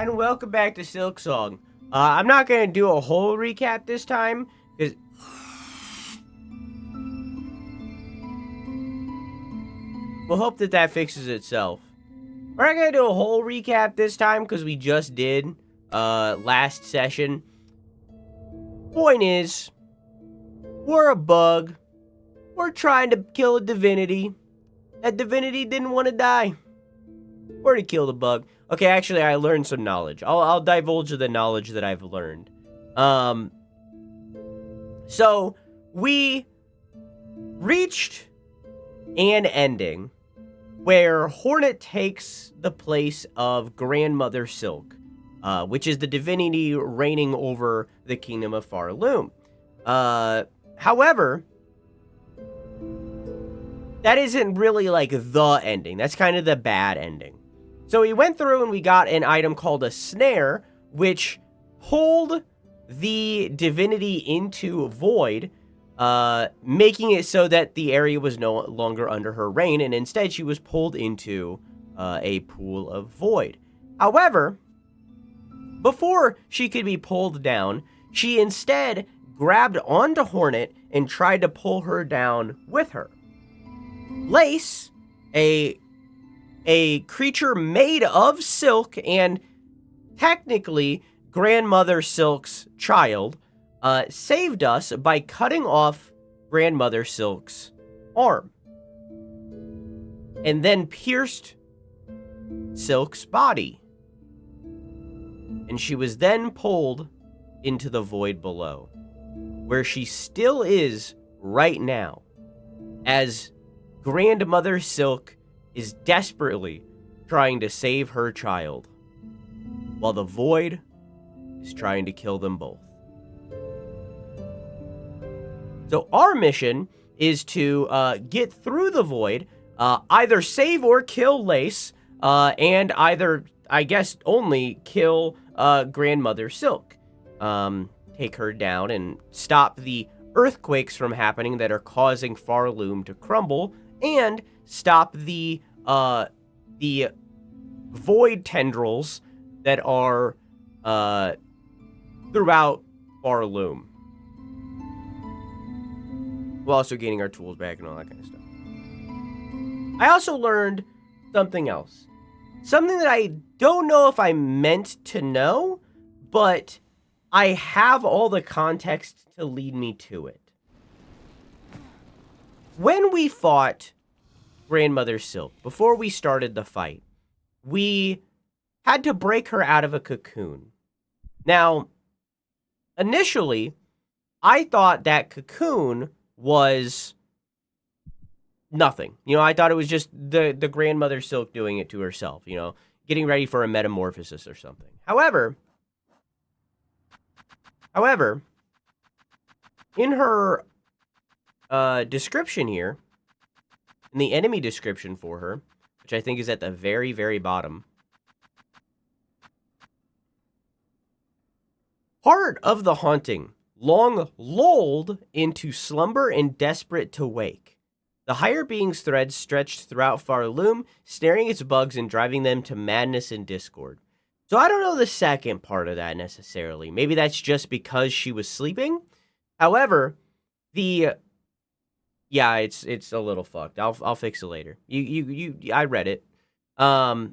and welcome back to Silksong. I'm not going to do a whole recap this time, because we'll hope that fixes itself. We're not going to do a whole recap this time, because we just did last session. Point is, we're a bug. We're trying to kill a divinity. That divinity didn't want to die. We're to kill the bug. Okay, actually, I learned some knowledge. I'll divulge the knowledge that I've learned. So, we reached an ending where Hornet takes the place of Grandmother Silk, which is the divinity reigning over the kingdom of Farloom. However, that isn't really like the ending. That's kind of the bad ending. So we went through and we got an item called a snare, which pulled the divinity into void, making it so that the area was no longer under her reign, and instead she was pulled into a pool of void. However, before she could be pulled down, she instead grabbed onto Hornet and tried to pull her down with her. Lace, a creature made of silk and technically Grandmother Silk's child, saved us by cutting off Grandmother Silk's arm and then pierced Silk's body. And she was then pulled into the void below, where she still is right now, as Grandmother Silk is desperately trying to save her child, while the void is trying to kill them both. So our mission is to get through the void, either save or kill Lace, and either, I guess, only kill Grandmother Silk. Take her down and stop the earthquakes from happening that are causing Farloom to crumble, and stop the void tendrils that are throughout Farloom. While also getting our tools back and all that kind of stuff. I also learned something else. Something that I don't know if I meant to know, but I have all the context to lead me to it. When we fought Grandmother Silk, before we started the fight, we had to break her out of a cocoon. Now, initially, I thought that cocoon was nothing. You know, I thought it was just the Grandmother Silk doing it to herself, you know, getting ready for a metamorphosis or something. However, in her description here, in the enemy description for her, which I think is at the very, very bottom, heart of the haunting, long lulled into slumber and desperate to wake. The higher being's threads stretched throughout Farloom, snaring its bugs and driving them to madness and discord. So I don't know the second part of that necessarily. Maybe that's just because she was sleeping. However, yeah, it's a little fucked. I'll fix it later. I read it. I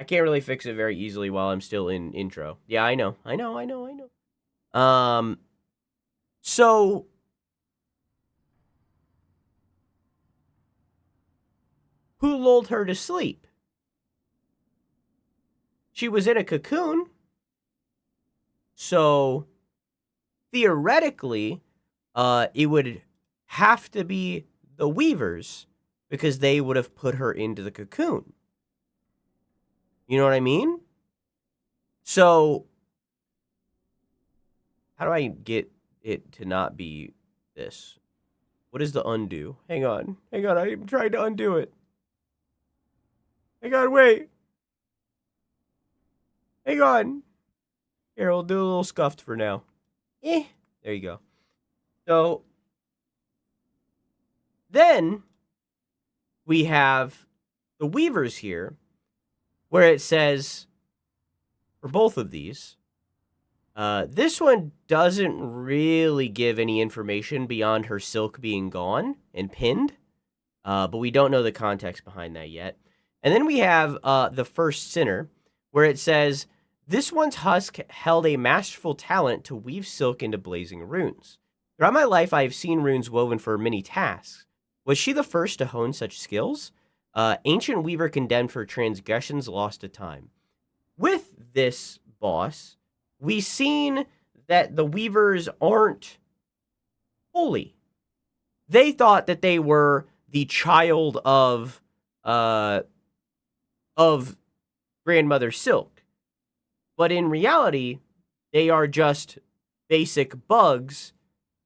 can't really fix it very easily while I'm still in intro. Yeah, I know. So who lulled her to sleep? She was in a cocoon. So theoretically, it would have to be the Weavers, because they would have put her into the cocoon. You know what I mean? So how do I get it to not be this? What is the undo? Hang on, I'm trying to undo it. Hang on, wait. Hang on. Here, we'll do a little scuffed for now. There you go. So then we have the Weavers here, where it says for both of these. This one doesn't really give any information beyond her silk being gone and pinned, but we don't know the context behind that yet. And then we have the first sinner, where it says, this one's husk held a masterful talent to weave silk into blazing runes. Throughout my life, I have seen runes woven for many tasks. Was she the first to hone such skills? Ancient weaver condemned for transgressions lost to time. With this boss, we've seen that the weavers aren't holy. They thought that they were the child of Grandmother Silk. But in reality, they are just basic bugs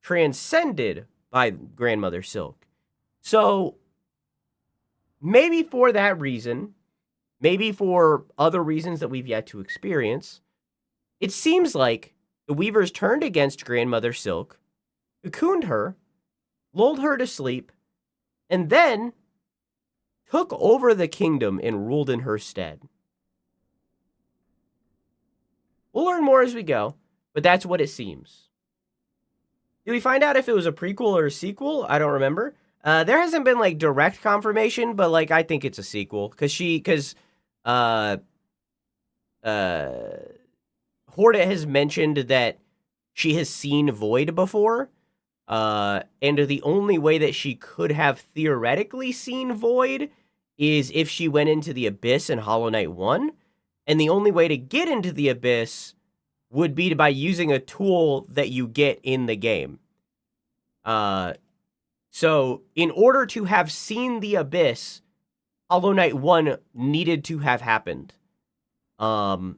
transcended by Grandmother Silk. So, maybe for that reason, maybe for other reasons that we've yet to experience, it seems like the weavers turned against Grandmother Silk, cocooned her, lulled her to sleep, and then took over the kingdom and ruled in her stead. We'll learn more as we go, but that's what it seems. Did we find out if it was a prequel or a sequel? I don't remember. There hasn't been, like, direct confirmation, but, like, I think it's a sequel. Because Hornet has mentioned that she has seen Void before. And the only way that she could have theoretically seen Void is if she went into the Abyss in Hollow Knight 1. And the only way to get into the Abyss would be by using a tool that you get in the game. So, in order to have seen the Abyss, Hollow Knight 1 needed to have happened. Or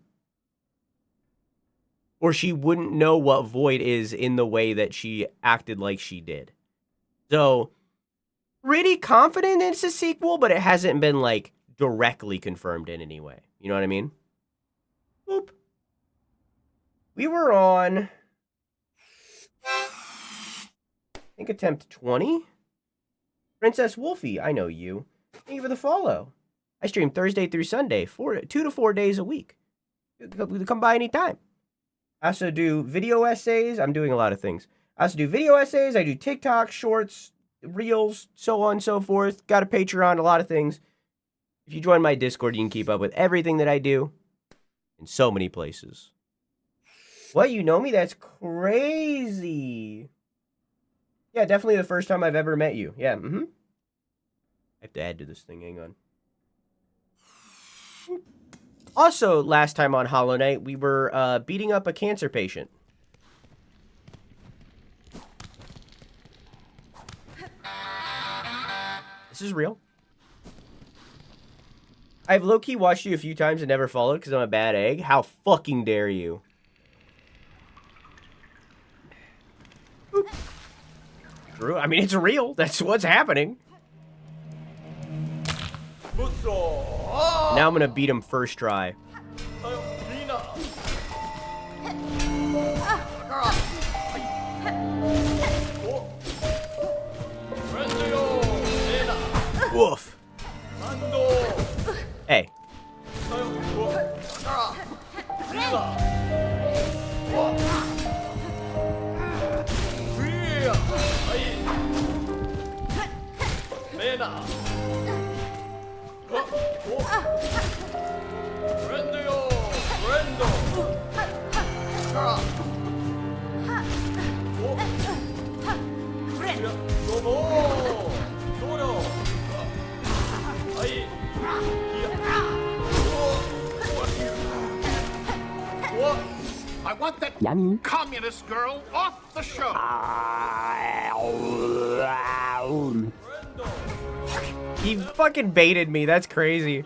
she wouldn't know what Void is in the way that she acted like she did. So, pretty confident it's a sequel, but it hasn't been, like, directly confirmed in any way. You know what I mean? Boop. We were on, I think, attempt 20. Princess Wolfie, I know you. Thank you for the follow. I stream Thursday through Sunday, 2 to 4 days a week. Come by anytime. I also do video essays. I'm doing a lot of things. I also do video essays. I do TikTok, shorts, reels, so on and so forth. Got a Patreon, a lot of things. If you join my Discord, you can keep up with everything that I do in so many places. What, you know me? That's crazy. Yeah, definitely the first time I've ever met you. Yeah, I have to add to this thing. Hang on. Also, last time on Hollow Knight, we were beating up a cancer patient. This is real. I've low-key watched you a few times and never followed because I'm a bad egg. How fucking dare you? Boop. True. I mean, it's real. That's what's happening. Now I'm gonna beat him first try. Woof. Hey. I want that communist girl off the show. He fucking baited me. That's crazy.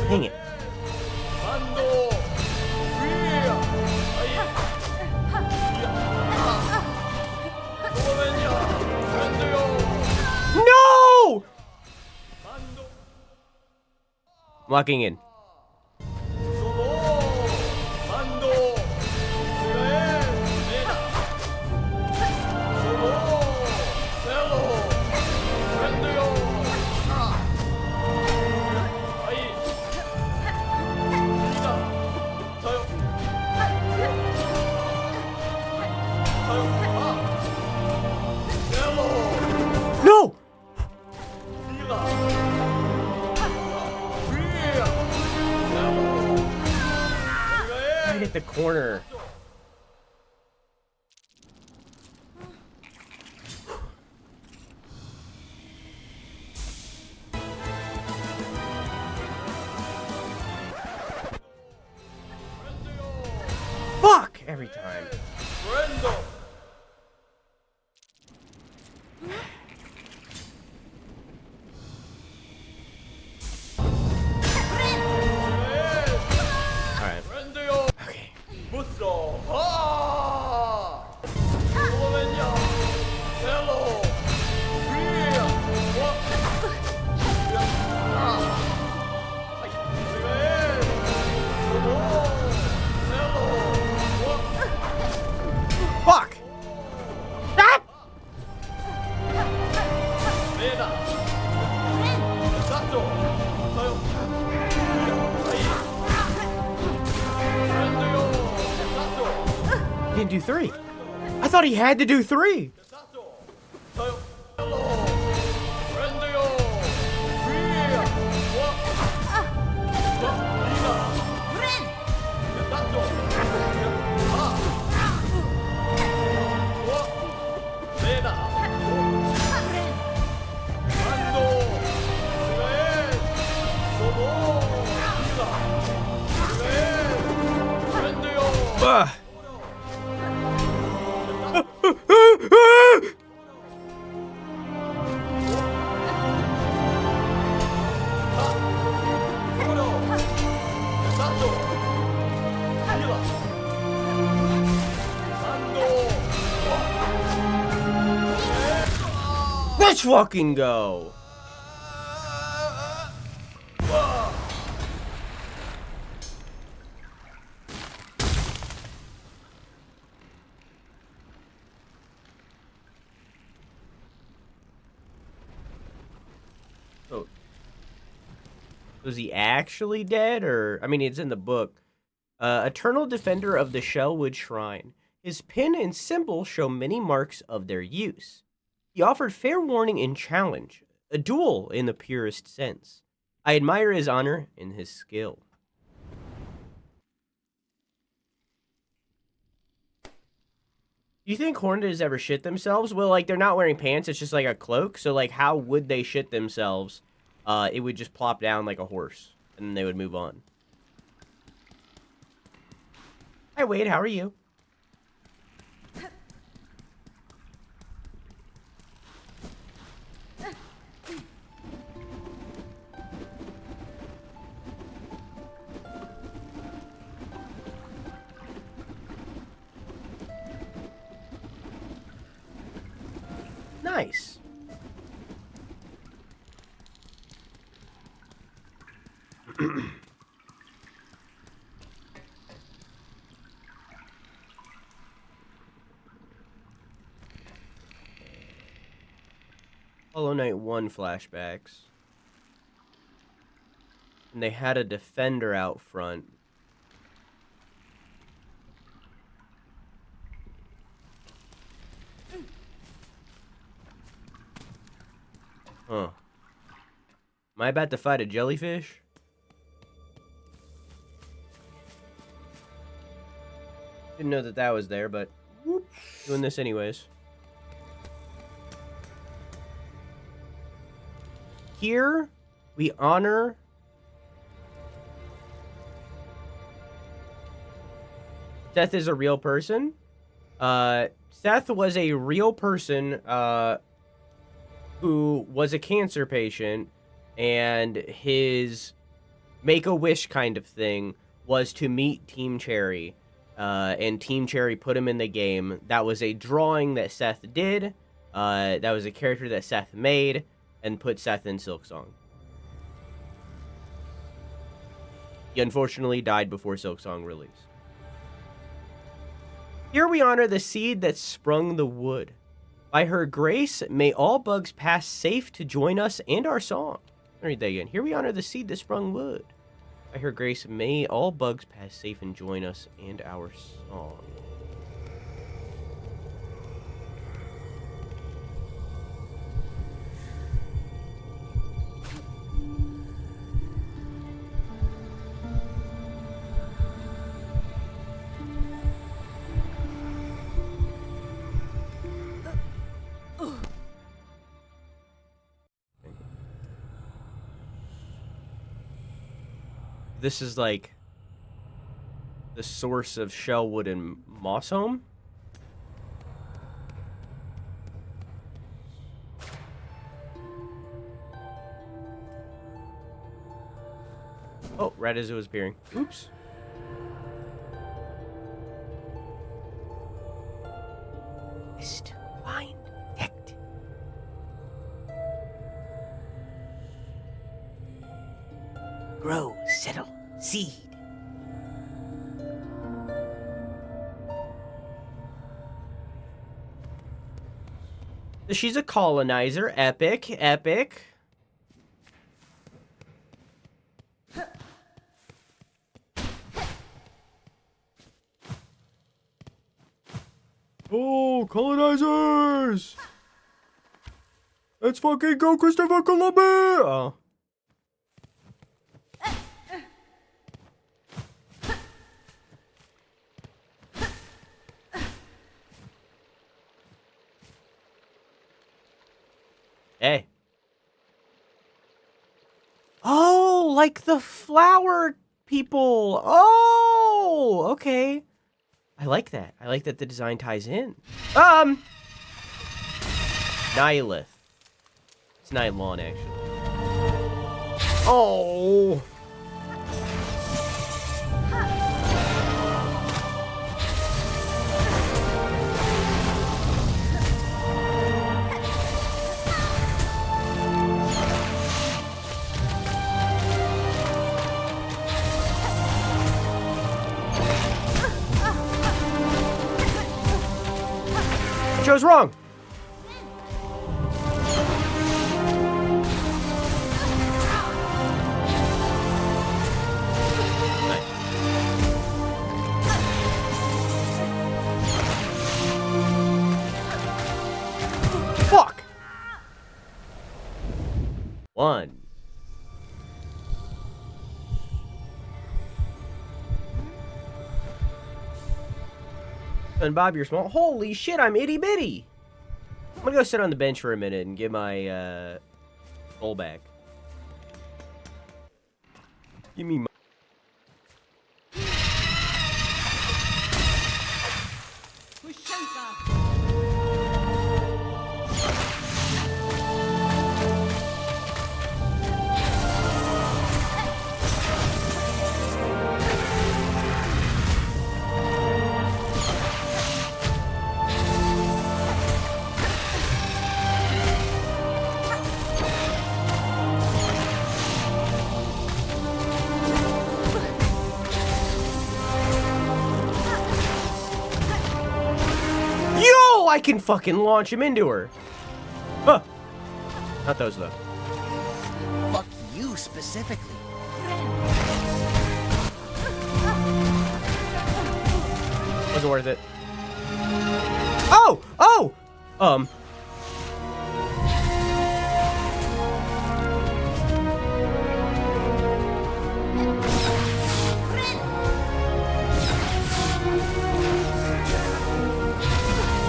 Dang it. Locking in. No! Right at the corner. Fuck! Every time. Alright. Okay. Fuck! Stop! He didn't do 3. I thought he had to do 3. Ugh. Let's fucking go. Oh. Was he actually dead, or... I mean, it's in the book. Eternal Defender of the Shellwood Shrine. His pin and symbol show many marks of their use. He offered fair warning and challenge, a duel in the purest sense. I admire his honor and his skill. Do you think Hornets ever shit themselves? Well, like, they're not wearing pants, it's just like a cloak, so, like, how would they shit themselves? It would just plop down like a horse, and then they would move on. Hi, Wade, how are you? Nice. Hollow Knight 1 flashbacks. And they had a defender out front. Huh. Am I about to fight a jellyfish? Didn't know that that was there, but whoop, doing this anyways. Here, we honor Seth is a real person. Seth was a real person who was a cancer patient, and his make-a-wish kind of thing was to meet Team Cherry. And Team Cherry put him in the game. That was a drawing that Seth did. That was a character that Seth made and put Seth in Silksong. He unfortunately died before Silksong release. Here we honor the seed that sprung the wood. By her grace, may all bugs pass safe to join us and our song. I'll read that again. Here we honor the seed that sprung wood. By her grace, may all bugs pass safe and join us and our song. This is like the source of Shellwood and Mossholm. Oh, right as it was appearing. Oops. Mist, find, detect. Grow, settle, seed. She's a colonizer. Epic, epic. Oh, colonizers! Let's fucking go, Christopher Columbus! Oh. Hey. Oh, like the flower people. Oh, okay. I like that. I like that the design ties in. Nihilith. It's Nylon, actually. Oh. I chose wrong. Fuck. One. And Bob, you're small. Holy shit, I'm itty bitty. I'm gonna go sit on the bench for a minute and get my bowl back. Give me my. I can fucking launch him into her. Huh. Not those, though. Fuck you, specifically. Wasn't worth it. Oh! Oh!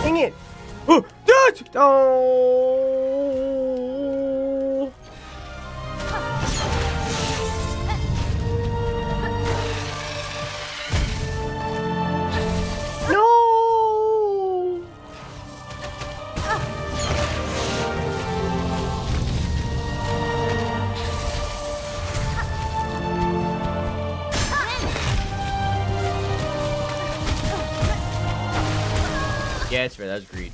Dang it! Oh! Oh! No! Yeah, it's fair. That was greed.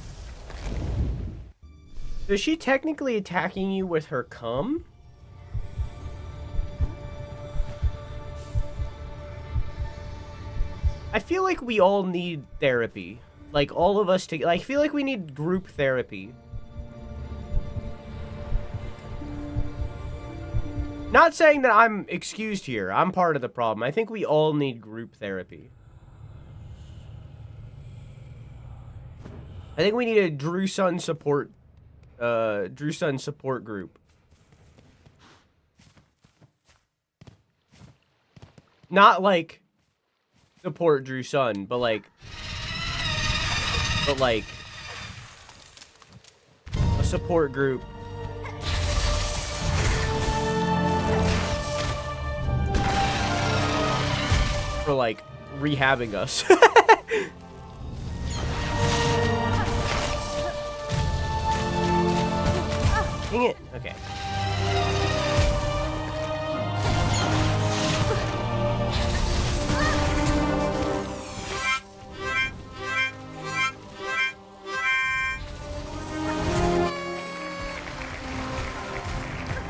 So is she technically attacking you with her cum? I feel like we all need therapy. Like, all of us I feel like we need group therapy. Not saying that I'm excused here. I'm part of the problem. I think we all need group therapy. I think we need a Sunn support group. Not like support Sunn, but like a support group. For like rehabbing us. Dang it. Okay.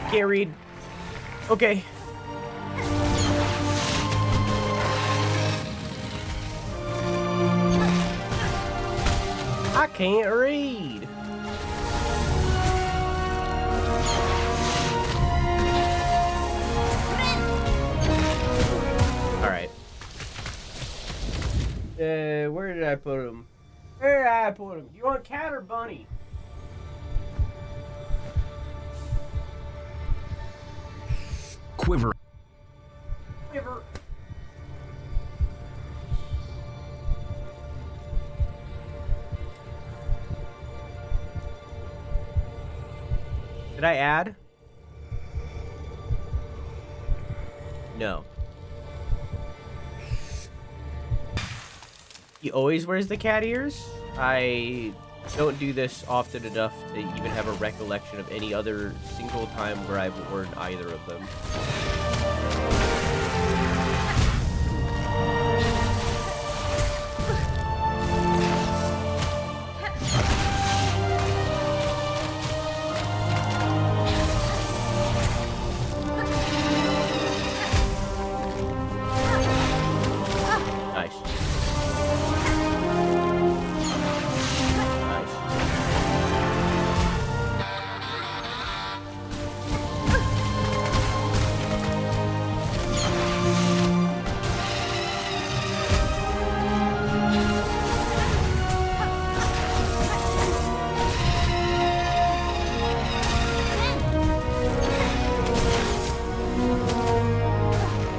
Can't read. Okay. I can't read. All right. Where did I put him? Where did I put him? You want cat or bunny? Quiver. Quiver. Did I add? No. He always wears the cat ears? I don't do this often enough to even have a recollection of any other single time where I've worn either of them.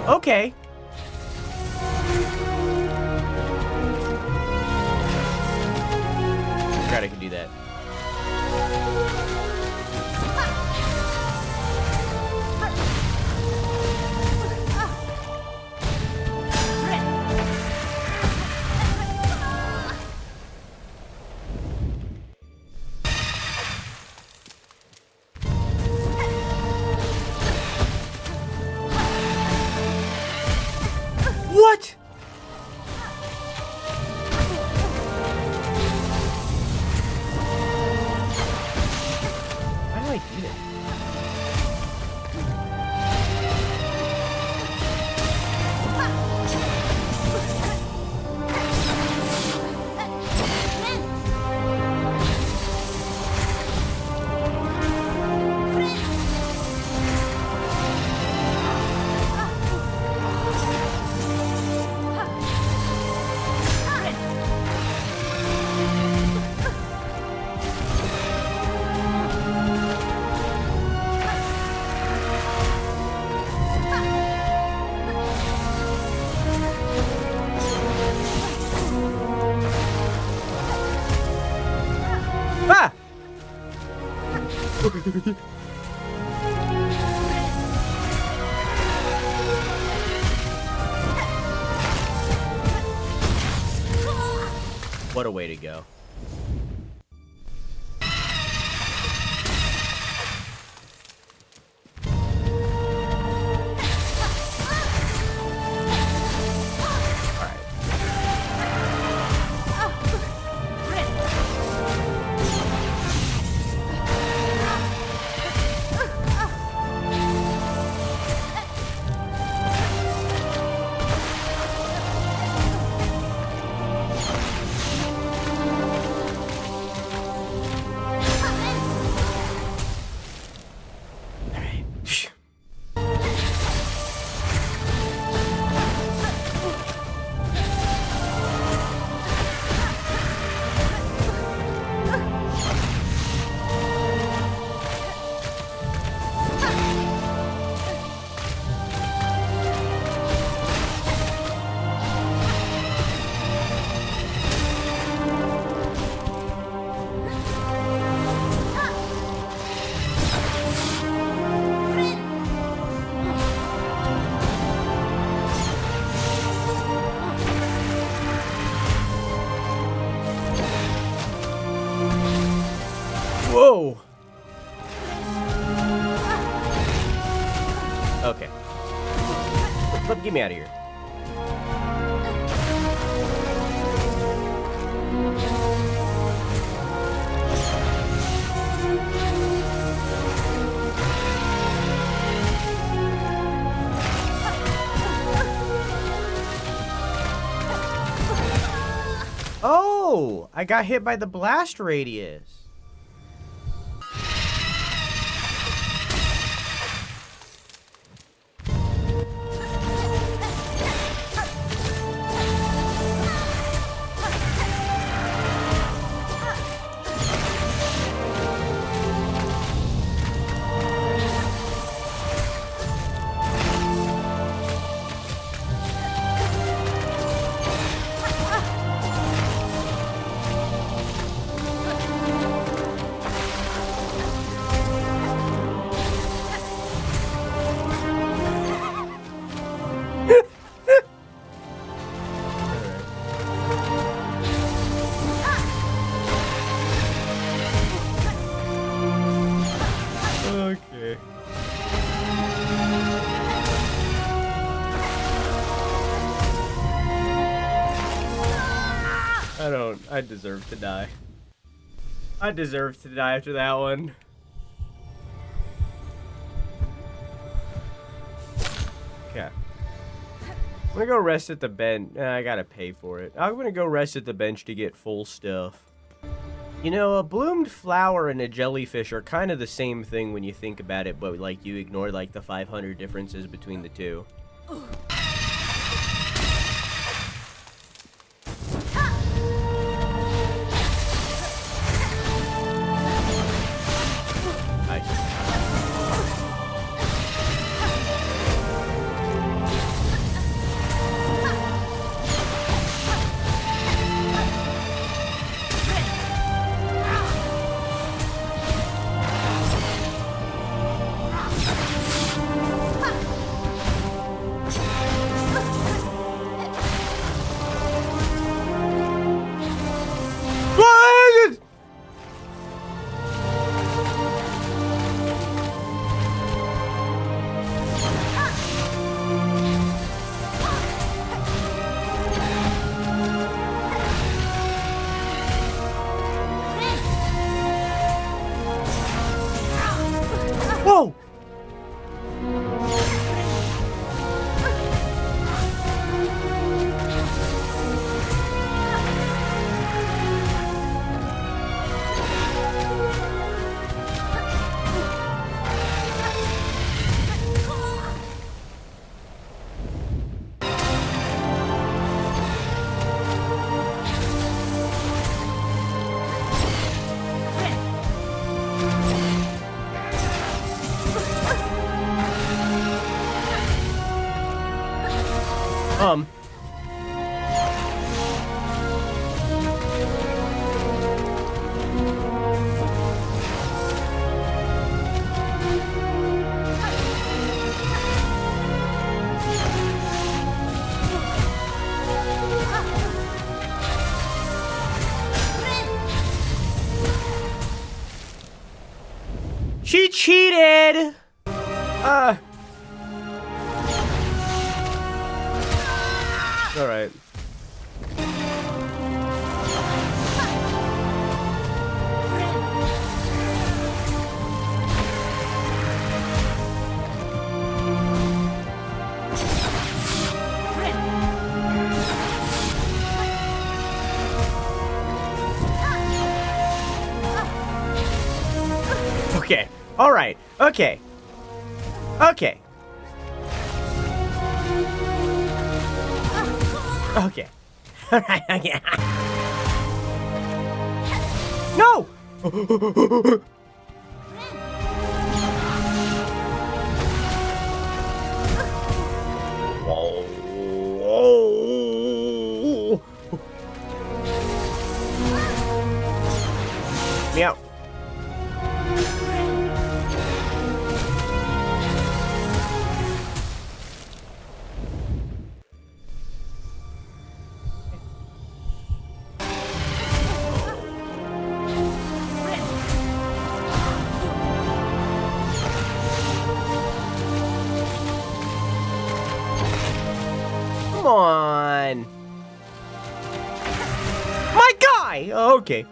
Okay. Forgot I could do that. What? Why do I do that? Ah! What a way to go. Whoa. Okay. Get me out of here. Oh, I got hit by the blast radius. Okay. I deserve to die. I deserve to die after that one. Okay. I'm gonna go rest at the bench. I gotta pay for it. I'm gonna go rest at the bench to get full stuff. You know, a bloomed flower and a jellyfish are kind of the same thing when you think about it, but like you ignore like the 500 differences between the two. Whoa! She cheated! Alright. Okay. Alright. Okay. Okay. Okay. Alright, okay. No! Meow. die. Oh, okay.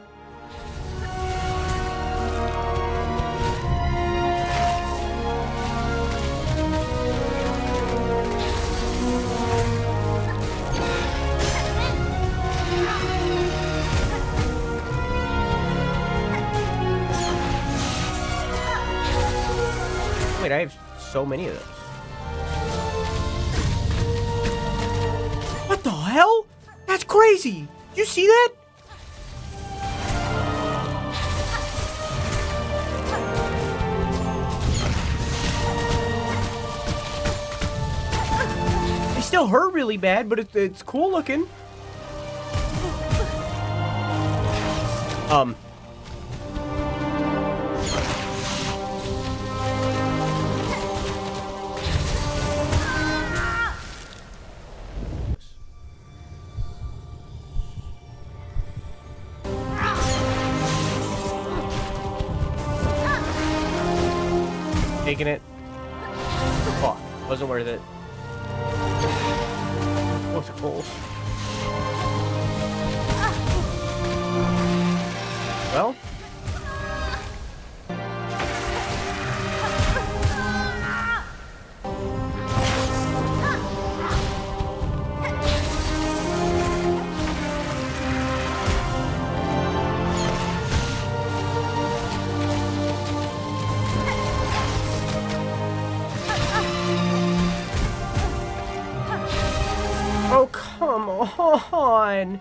Wait, I have so many of those. What the hell? That's crazy. Did you see that? They still hurt really bad, but it's cool looking. Taking it. Fuck. Wasn't worth it. What's it called? Well. Oh, come on.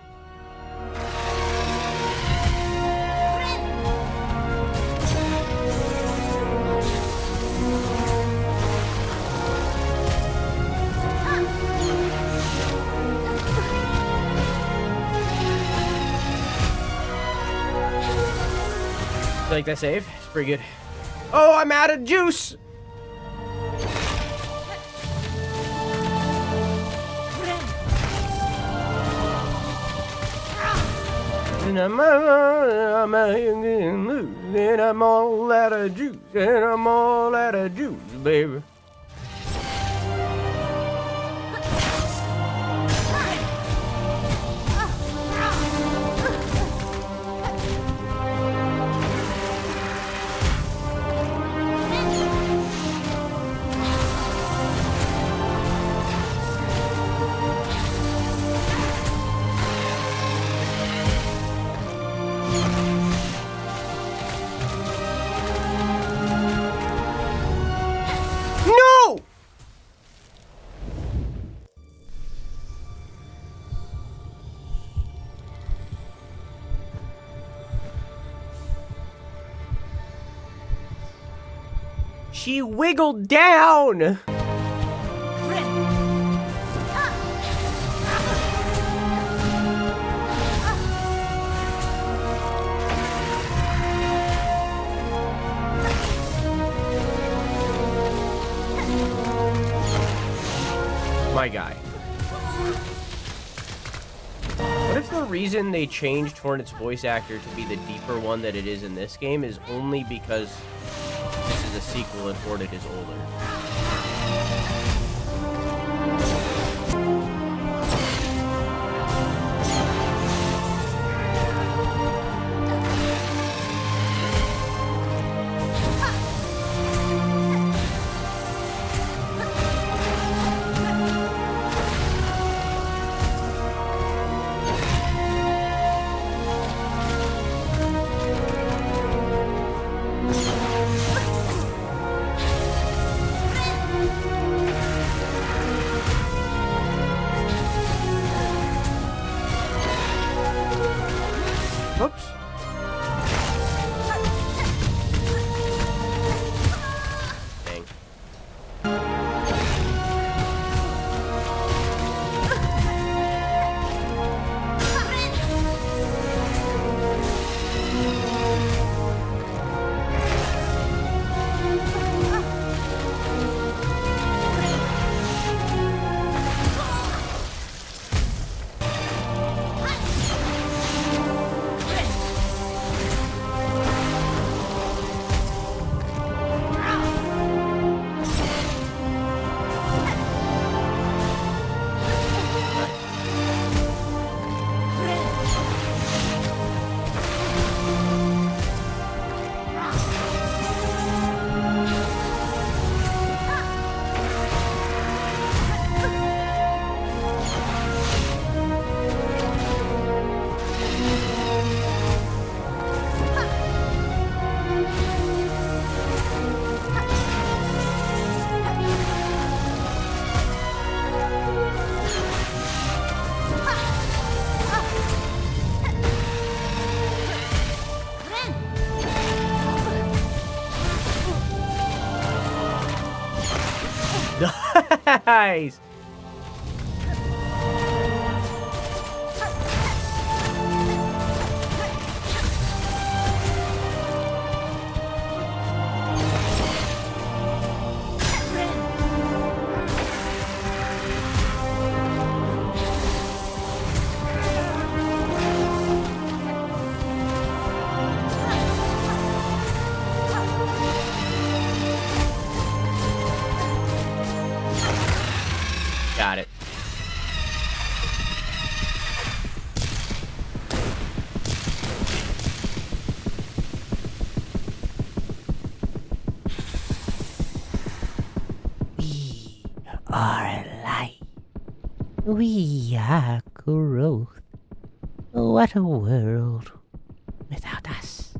You like that save? It's pretty good. Oh, I'm out of juice. And I'm all out of juice, and I'm all out of juice, baby. No! She wiggled down! My guy. What if the reason they changed Hornet's voice actor to be the deeper one that it is in this game is only because this is a sequel and Hornet is older? Oops. Dang. Nice. Got it. We are light. We are growth. What a world without us.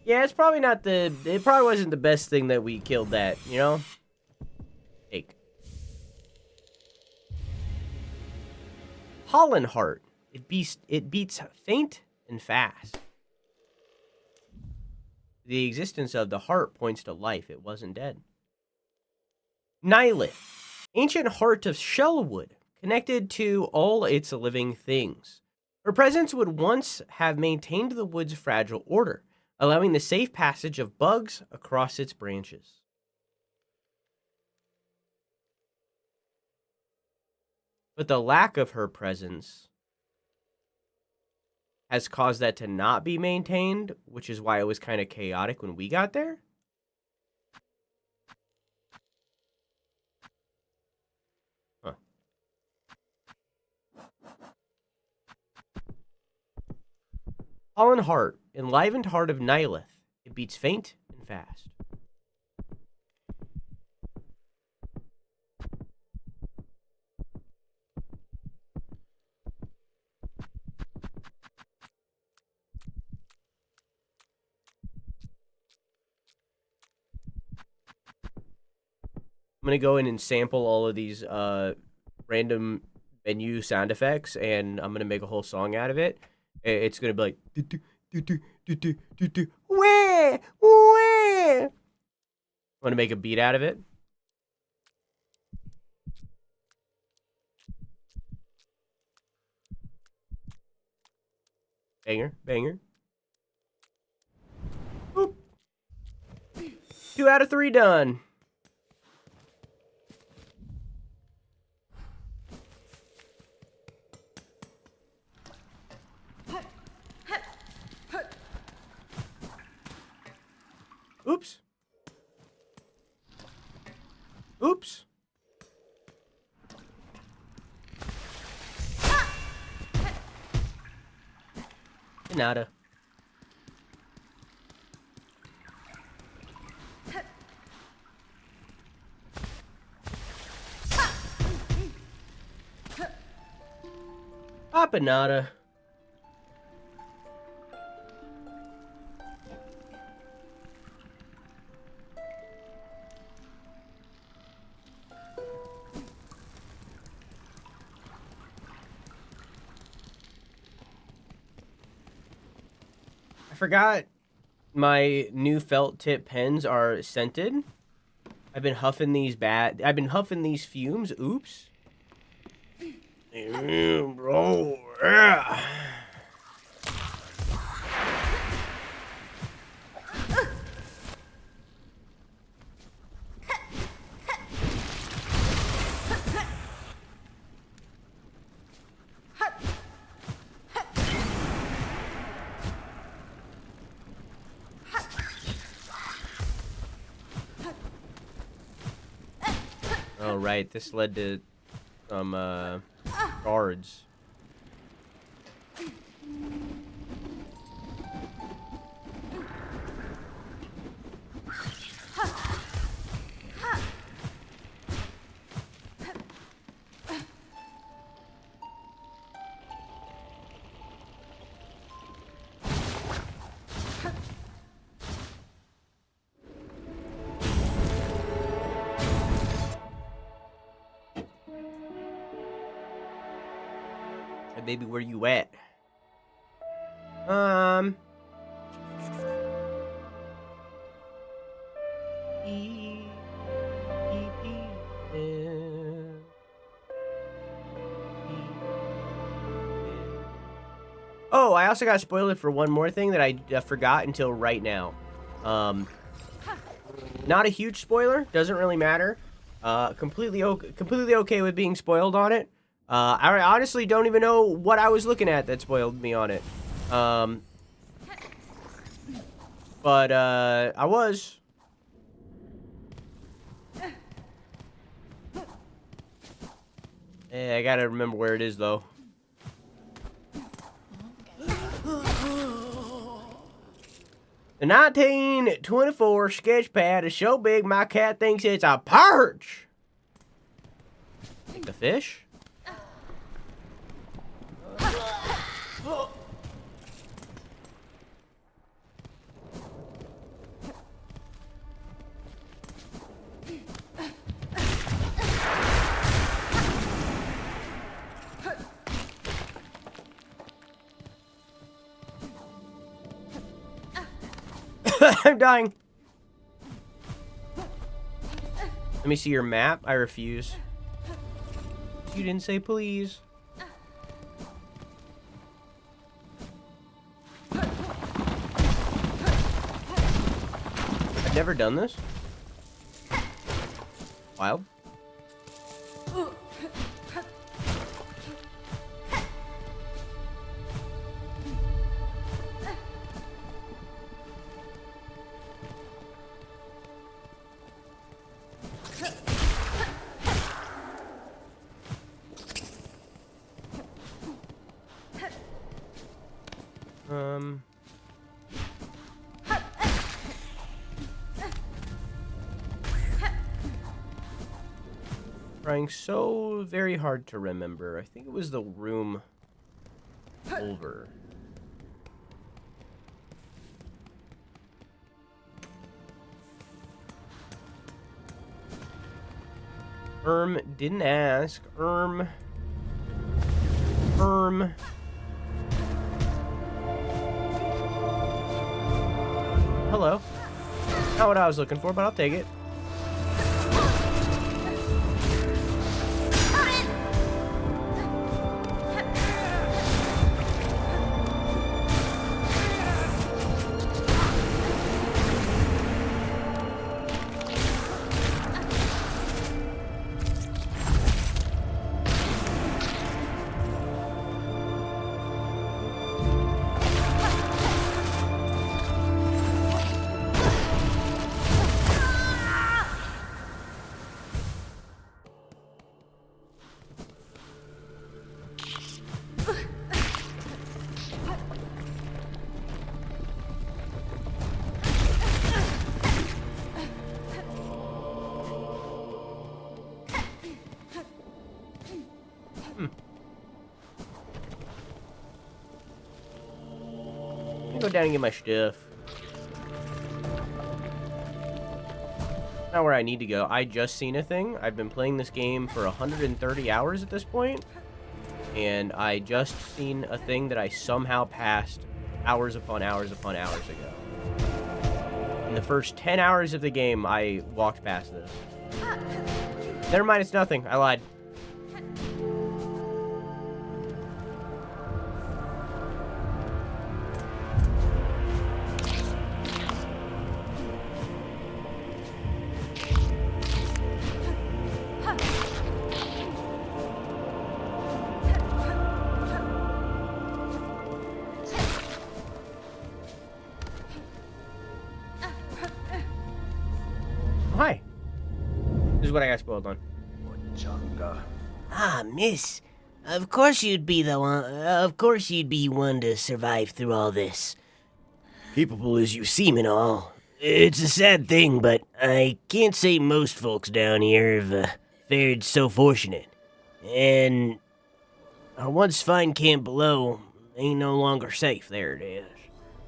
Yeah, it's probably not the... It probably wasn't the best thing that we killed that, you know? Take. Holland Heart. It beats faint and fast. The existence of the heart points to life. It wasn't dead. Nihilith. Ancient heart of shellwood, connected to all its living things. Her presence would once have maintained the wood's fragile order, allowing the safe passage of bugs across its branches. But the lack of her presence has caused that to not be maintained, which is why it was kind of chaotic when we got there. Huh. Holland Heart, enlivened heart of Nihilith. It beats faint and fast. I'm going to go in and sample all of these random menu sound effects, and I'm going to make a whole song out of it. It's going to be like... Wah, wah. I'm going to make a beat out of it. Banger, banger. Boop. 2 out of 3 done. Oops. Oops. Nada. Papanada. I forgot my new felt tip pens are scented. I've been huffing these fumes. Oops. Yeah, bro. Yeah. Oh, right. This led to some guards. baby, where you at? Oh, I also got spoiled for one more thing that I forgot until right now. Not a huge spoiler, doesn't really matter. Completely okay with being spoiled on it. I honestly don't even know what I was looking at that spoiled me on it. But I was. I gotta remember where it is though. The 1924 sketch pad is so big my cat thinks it's a perch. Take the fish? I'm dying. Let me see your map. I refuse. You didn't say please. I've never done this. Wild. Trying so very hard to remember. I think it was the room over. Didn't ask. Hello. Not what I was looking for, but I'll take it. Go down and get my stuff. Not where I need to go. I just seen a thing. I've been playing this game for 130 hours at this point, and I just seen a thing that I somehow passed hours upon hours upon hours ago. In the first 10 hours of the game, I walked past this. Never mind, it's nothing. I lied. Hi. This is what I got spoiled on. Ah, miss. Of course you'd be the one. Of course you'd be one to survive through all this. Capable as you seem and all. It's a sad thing, but I can't say most folks down here have fared so fortunate. And our once fine camp below ain't no longer safe. There it is.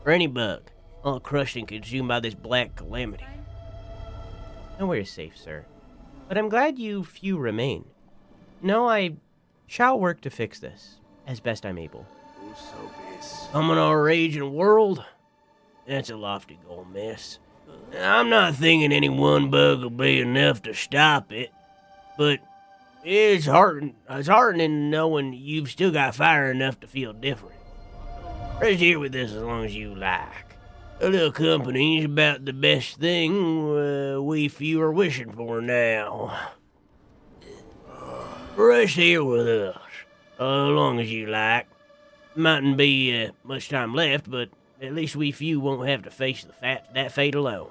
For any bug, all crushed and consumed by this black calamity. Nowhere is safe, sir. But I'm glad you few remain. No, I shall work to fix this. as best I'm able. Coming our raging world? That's a lofty goal, miss. I'm not thinking any one bug will be enough to stop it, but it's heartening knowing you've still got fire enough to feel different. Rest here with us as long as you like. A little company is about the best thing we few are wishing for now. Rest here with us as long as you like. Mightn't be much time left, but at least we few won't have to face that fate alone.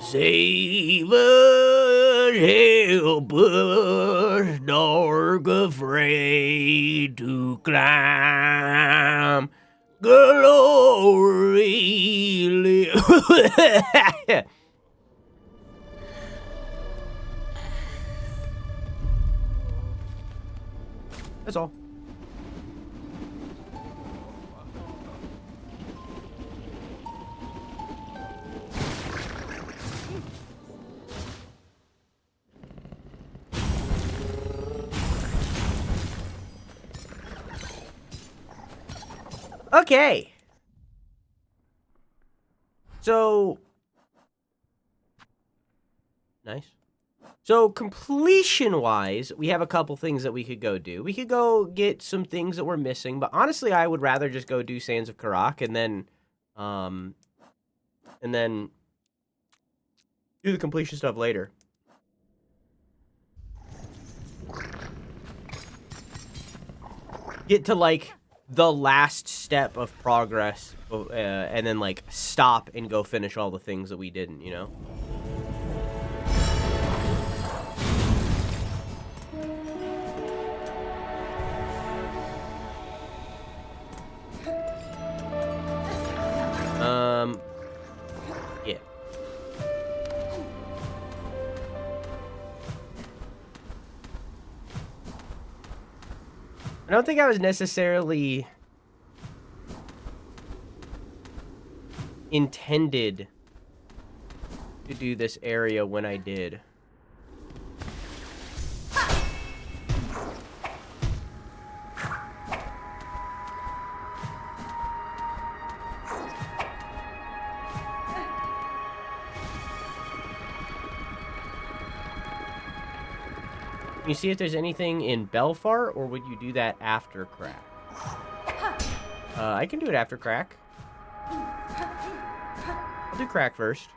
Save us, help us, dark afraid to climb glory. That's all. Okay. So, nice. So, completion-wise, we have a couple things that we could go do. We could go get some things that we're missing, but honestly, I would rather just go do Sands of Karak and then do the completion stuff later. Get to, like, the last step of progress, and then, like, stop and go finish all the things that we didn't, you know? Yeah. I don't think I was necessarily intended to do this area when I did. Can you see if there's anything in Belfar, or would you do that after Crack? I can do it after Crack. I'll do Crack first.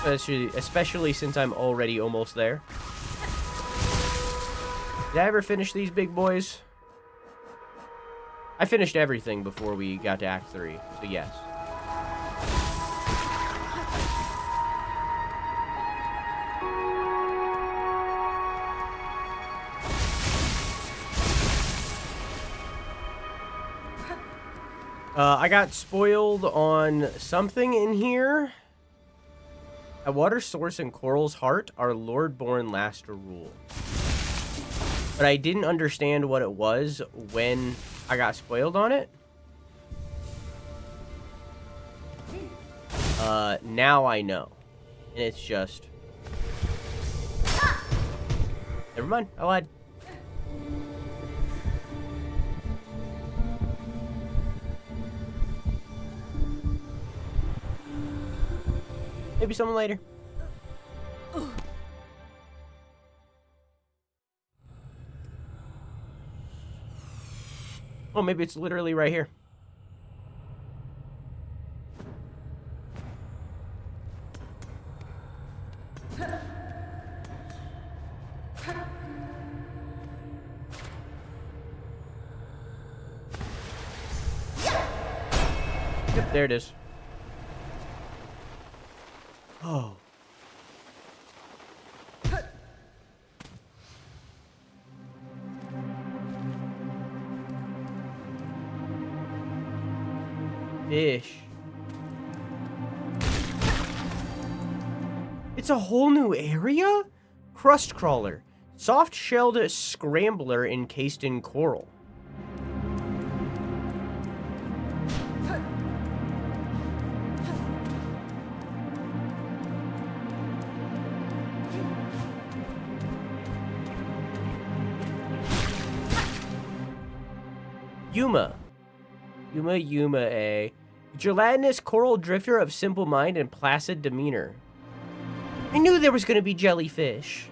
Especially since I'm already almost there. Did I ever finish these big boys? I finished everything before we got to Act 3, so yes. I got spoiled on something in here. A water source in Coral's heart, our Lord-born last to rule. But I didn't understand what it was when I got spoiled on it. Now I know. And it's just... Never mind, I lied. Maybe someone later. Oh, maybe it's literally right here. Yep, there it is. Oh. Fish. It's a whole new area? Crust crawler. Soft-shelled scrambler encased in coral. Yuma. A gelatinous coral drifter of simple mind and placid demeanor. I knew there was going to be jellyfish.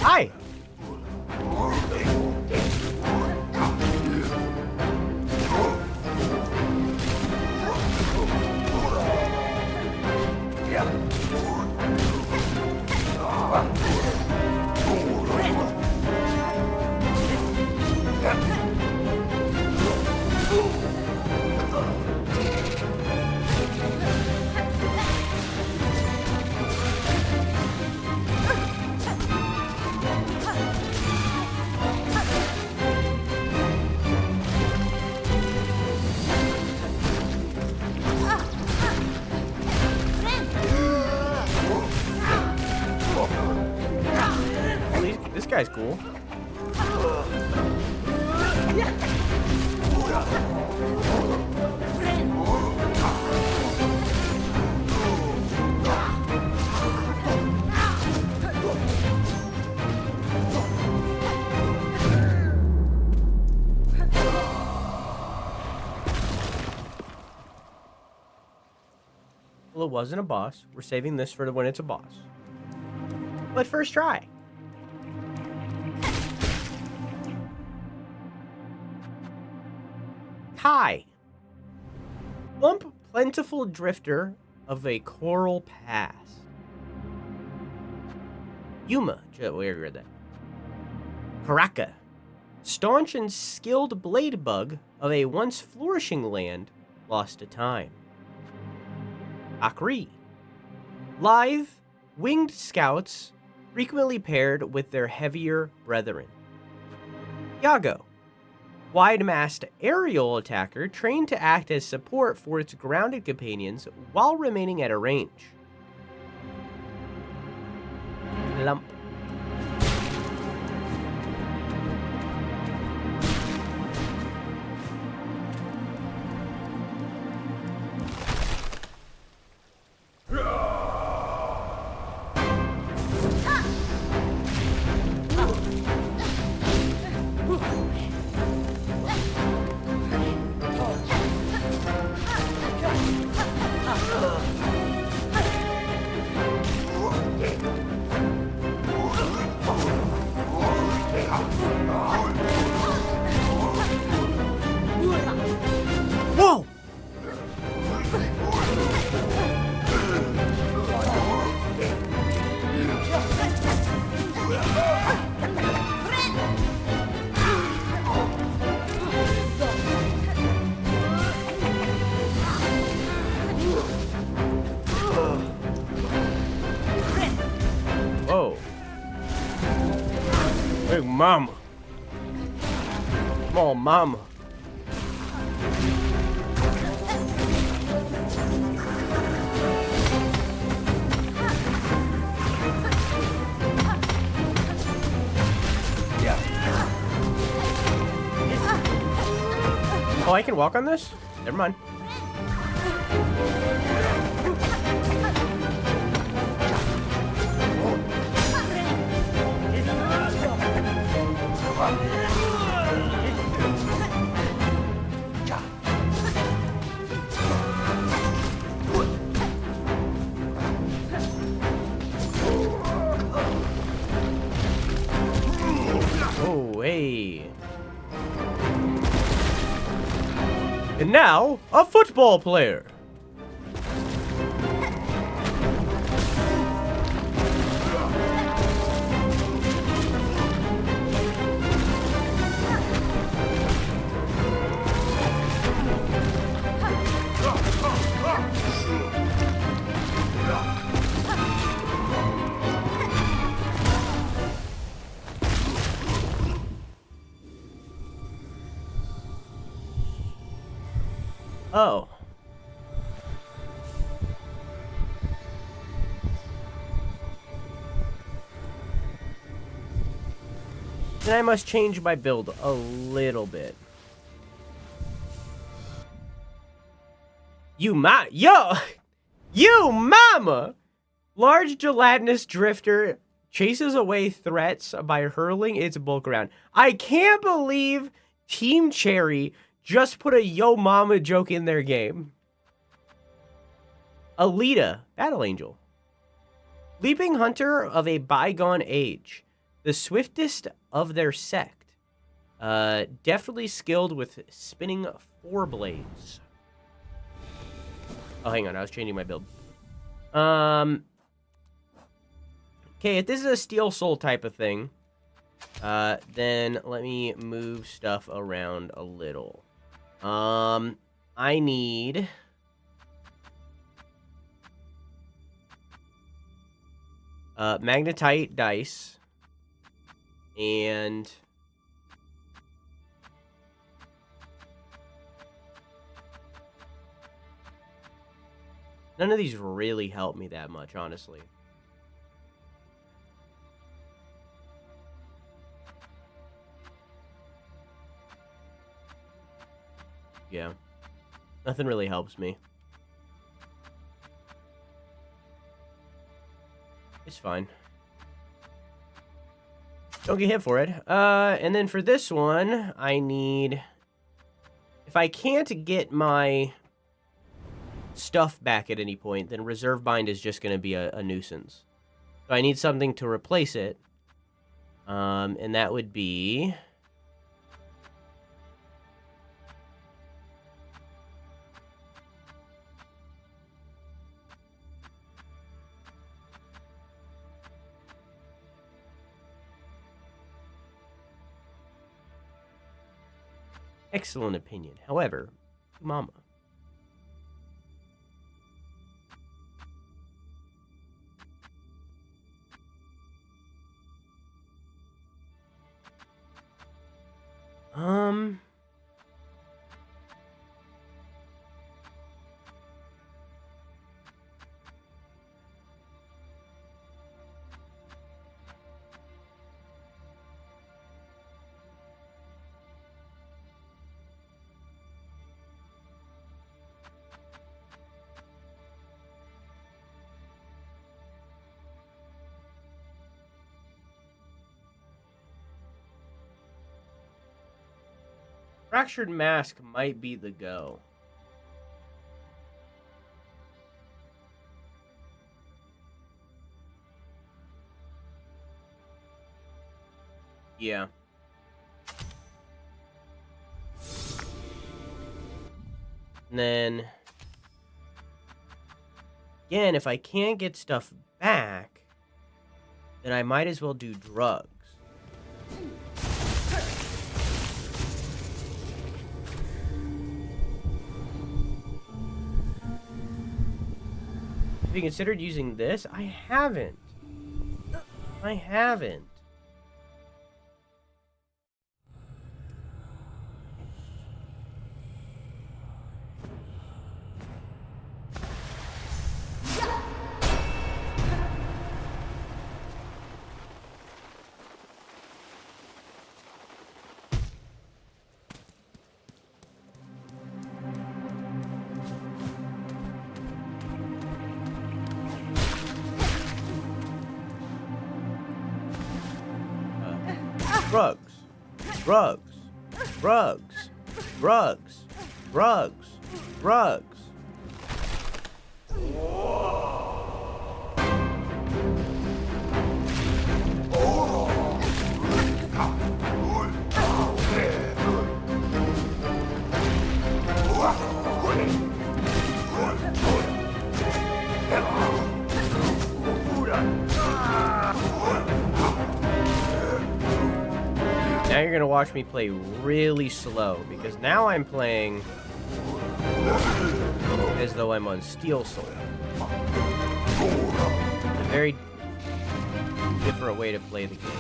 Hi. This guy's cool. Well, it wasn't a boss. We're saving this for when it's a boss. But first try. Kai. Plump, plentiful drifter of a coral past. Yuma. We read that. Karaka. Staunch and skilled blade bug of a once flourishing land lost to time. Akri. Lithe, winged scouts frequently paired with their heavier brethren. Yago. Wide-massed aerial attacker trained to act as support for its grounded companions while remaining at a range. Lump. Whoa! Whoa. Big mama. Small mama. Oh, I can walk on this? Never mind. Oh, hey. And now, a football player. Oh. Then I must change my build a little bit. You mama! Large gelatinous drifter chases away threats by hurling its bulk around. I can't believe Team Cherry just put a yo mama joke in their game. Alita, Battle Angel. Leaping hunter of a bygone age. The swiftest of their sect. Definitely skilled with spinning 4 blades. Oh, hang on. I was changing my build. Okay, if this is a Steel Soul type of thing, then let me move stuff around a little. I need... magnetite dice. And... none of these really help me that much, honestly. Yeah. Nothing really helps me. It's fine. Don't get hit for it. And then for this one, I need... if I can't get my stuff back at any point, then Reserve Bind is just going to be a nuisance. So I need something to replace it. And that would be... excellent opinion. However, mama. Fractured Mask might be the go. Yeah. And then... again, if I can't get stuff back, then I might as well do drugs. Have you considered using this? I haven't. I haven't. Drugs. Drugs. Drugs. Drugs. Drugs. Drugs. Now you're gonna watch me play really slow, because now I'm playing as though I'm on Steel Soul. It's a very different way to play the game.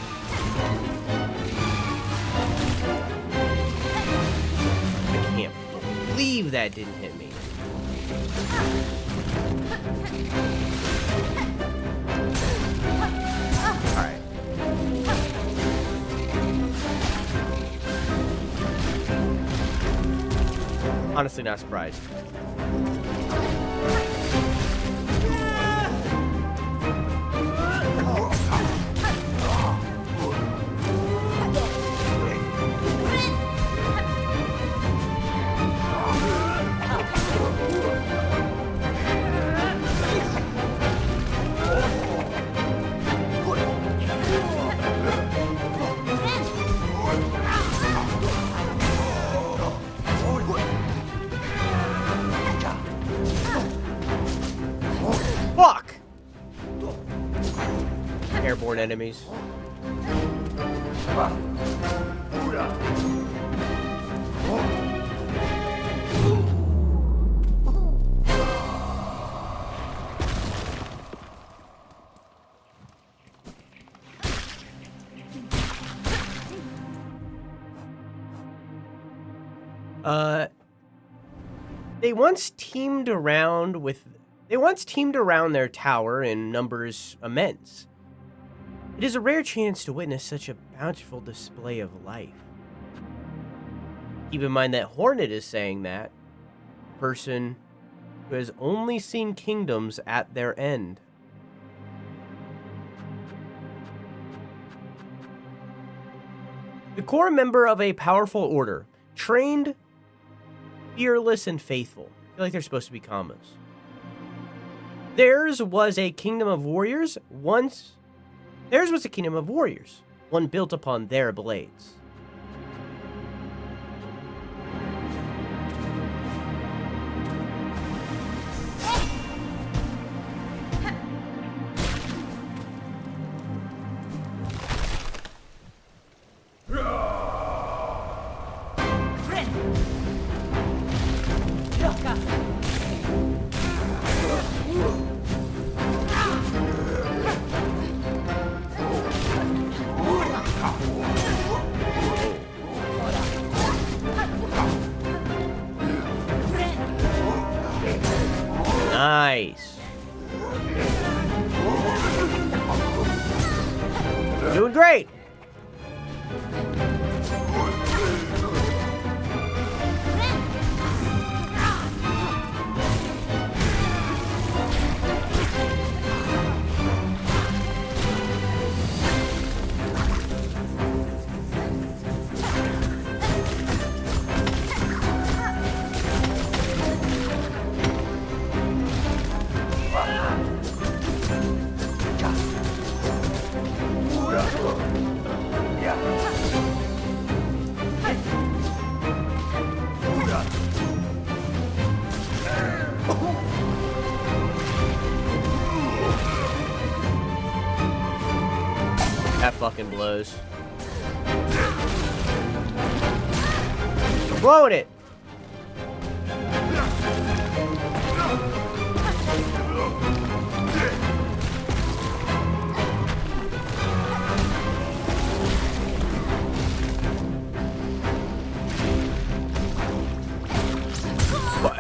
I can't believe that didn't hit me. Alright. Honestly, not surprised. Fuck! Airborne enemies. They once teamed around their tower in numbers immense. It is a rare chance to witness such a bountiful display of life. Keep in mind that Hornet is saying that. Person who has only seen kingdoms at their end. The core member of a powerful order, trained, fearless, and faithful. I feel like they're supposed to be commas. Theirs was a kingdom of warriors, one built upon their blades. Nice. Doing great. That fucking blows. We're blowing it.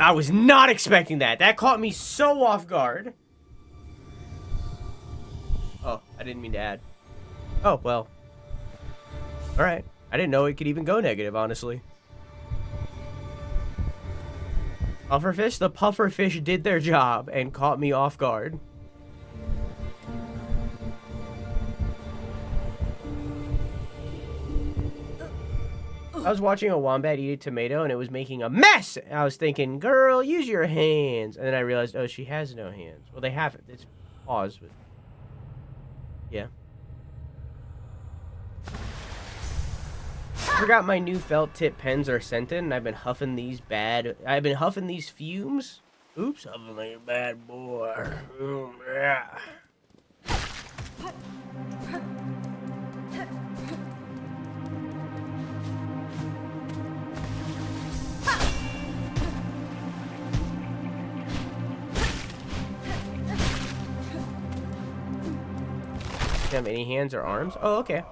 I was not expecting that. That caught me so off guard. Oh, I didn't mean to add. Oh, well. Alright. I didn't know it could even go negative, honestly. Pufferfish? The pufferfish did their job and caught me off guard. I was watching a wombat eat a tomato and it was making a mess! I was thinking, girl, use your hands. And then I realized, oh, she has no hands. Well, they have it. It's paused. But yeah. Forgot my new felt tip pens are scented, and I've been huffing these fumes. Oops, huffing like a bad boy. Yeah. Do you have any hands or arms? Oh, okay.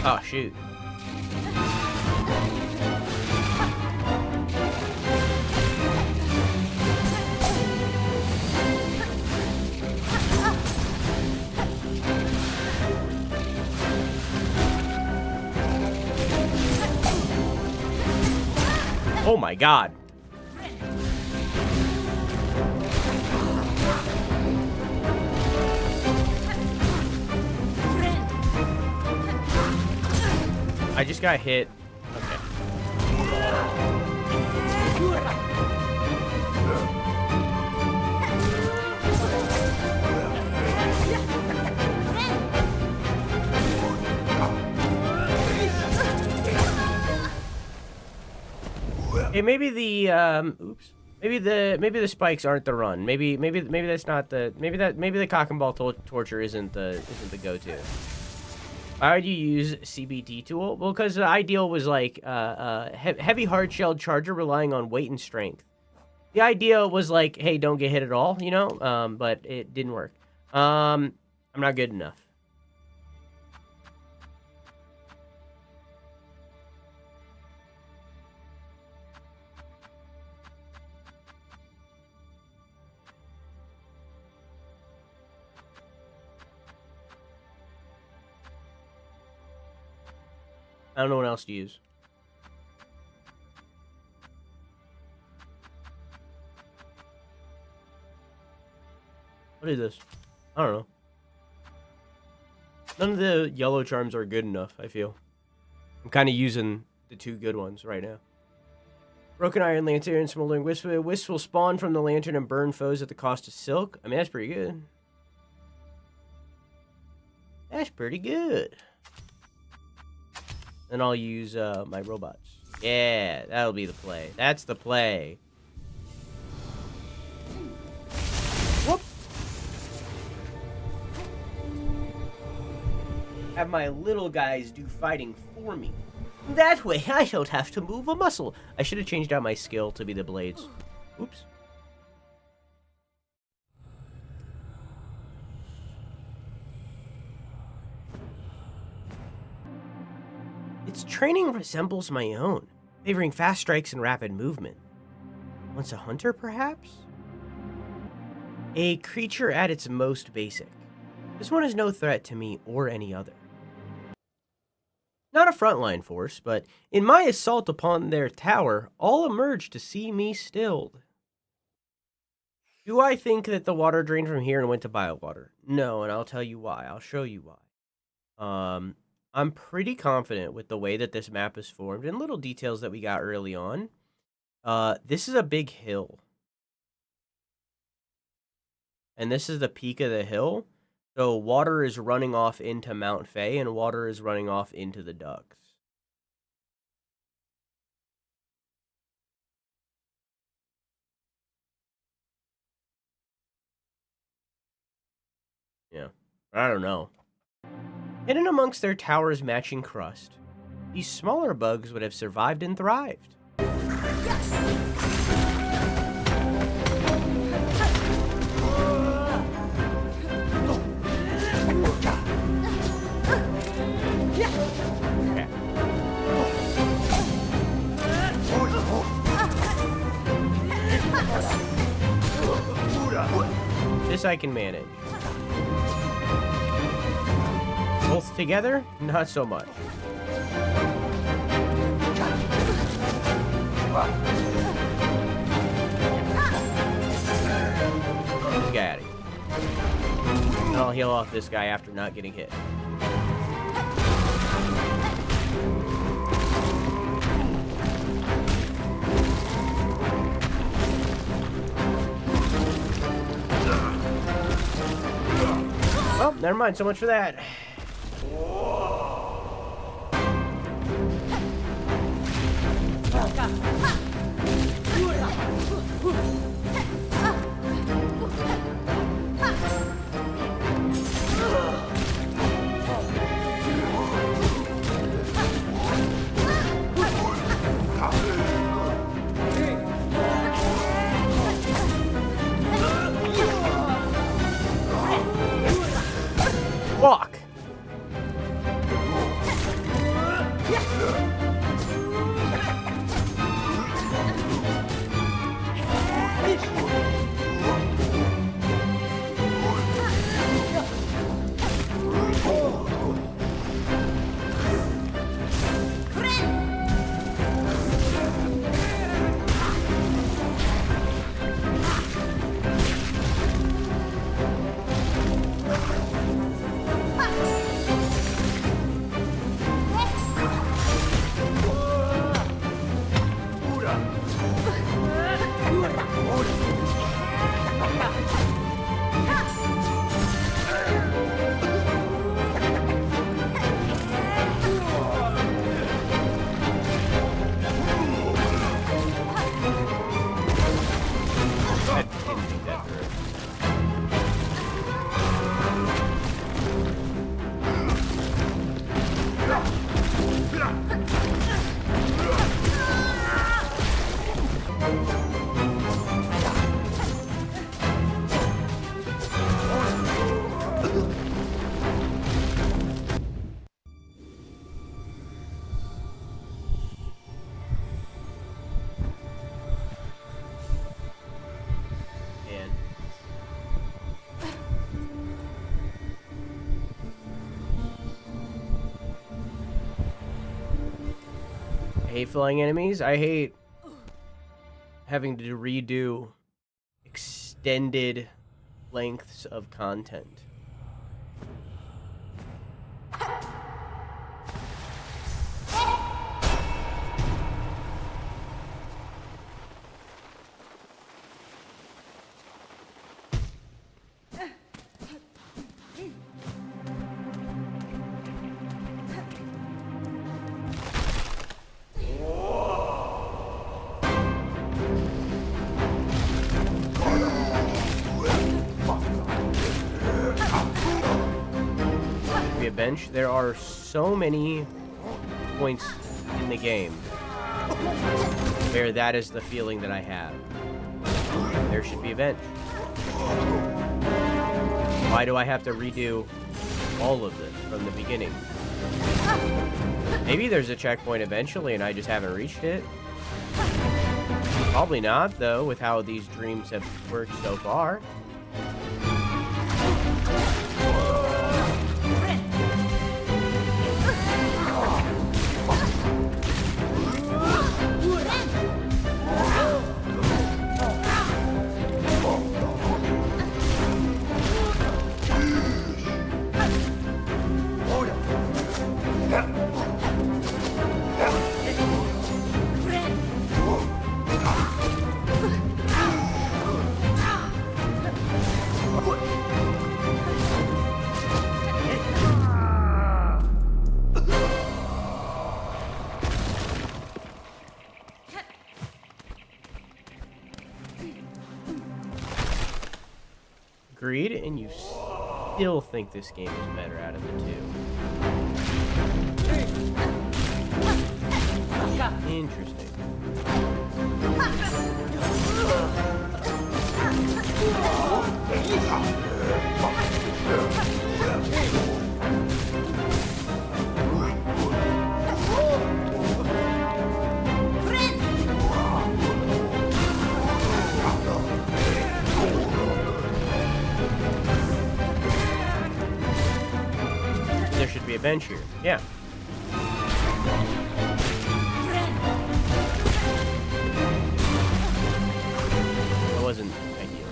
Oh, shoot. Oh my god. I just got hit. Okay. Hey, maybe the oops. Maybe the spikes aren't the run. Maybe that's not the maybe the cock and ball torture isn't the go-to. Why would you use CBT tool? Well, because the ideal was like heavy hard-shelled charger relying on weight and strength. The idea was like, hey, don't get hit at all, you know. But it didn't work. I'm not good enough. I don't know what else to use. What is this? I don't know. None of the yellow charms are good enough, I feel. I'm kind of using the two good ones right now. Broken Iron Lantern, Smoldering Wisp. Wisps will spawn from the lantern and burn foes at the cost of silk. I mean, that's pretty good. That's pretty good. Then I'll use my robots. Yeah, that'll be the play. That's the play. Whoop. Have my little guys do fighting for me. That way I don't have to move a muscle. I should have changed out my skill to be the blades. Oops. Its training resembles my own, favoring fast strikes and rapid movement. Once a hunter, perhaps? A creature at its most basic. This one is no threat to me or any other. Not a frontline force, but in my assault upon their tower, all emerged to see me stilled. Do I think that the water drained from here and went to biowater? No, and I'll tell you why. I'll show you why. I'm pretty confident with the way that this map is formed and little details that we got early on. This is a big hill. And this is the peak of the hill. So water is running off into Mount Fay and water is running off into the ducts. Yeah, I don't know. Hidden amongst their tower's matching crust, these smaller bugs would have survived and thrived. This I can manage. Both together? Not so much. Get this guy out of here. And I'll heal off this guy after not getting hit. Oh, never mind. So much for that. Walk. I didn't think that through. And I hate flying enemies. I hate having to redo extended lengths of content. Be a bench. There are so many points in the game where that is the feeling that I have. There should be a bench. Why do I have to redo all of this from the beginning? Maybe there's a checkpoint eventually and I just haven't reached it. Probably not, though, with how these dreams have worked so far. Agreed, and you still think this game is better out of the two. Interesting. There should be a bench here. Yeah. That wasn't ideal.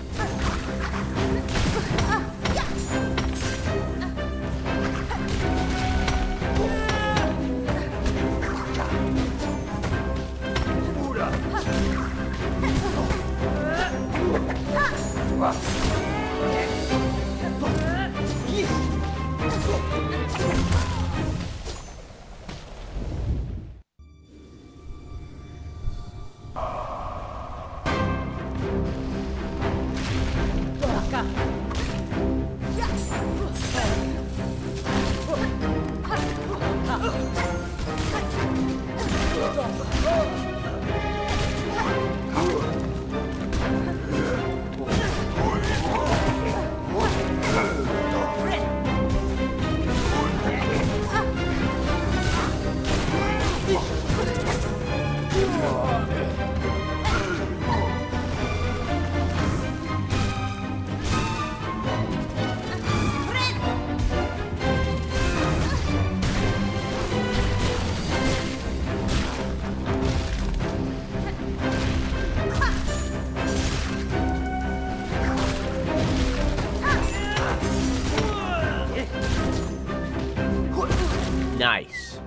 Nice.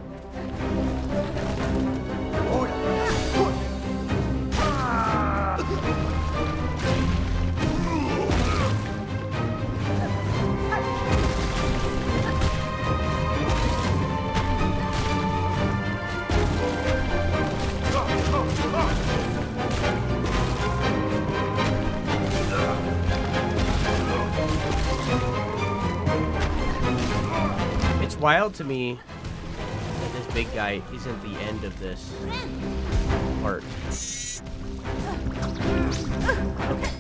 It's wild to me that this big guy isn't the end of this part. Okay.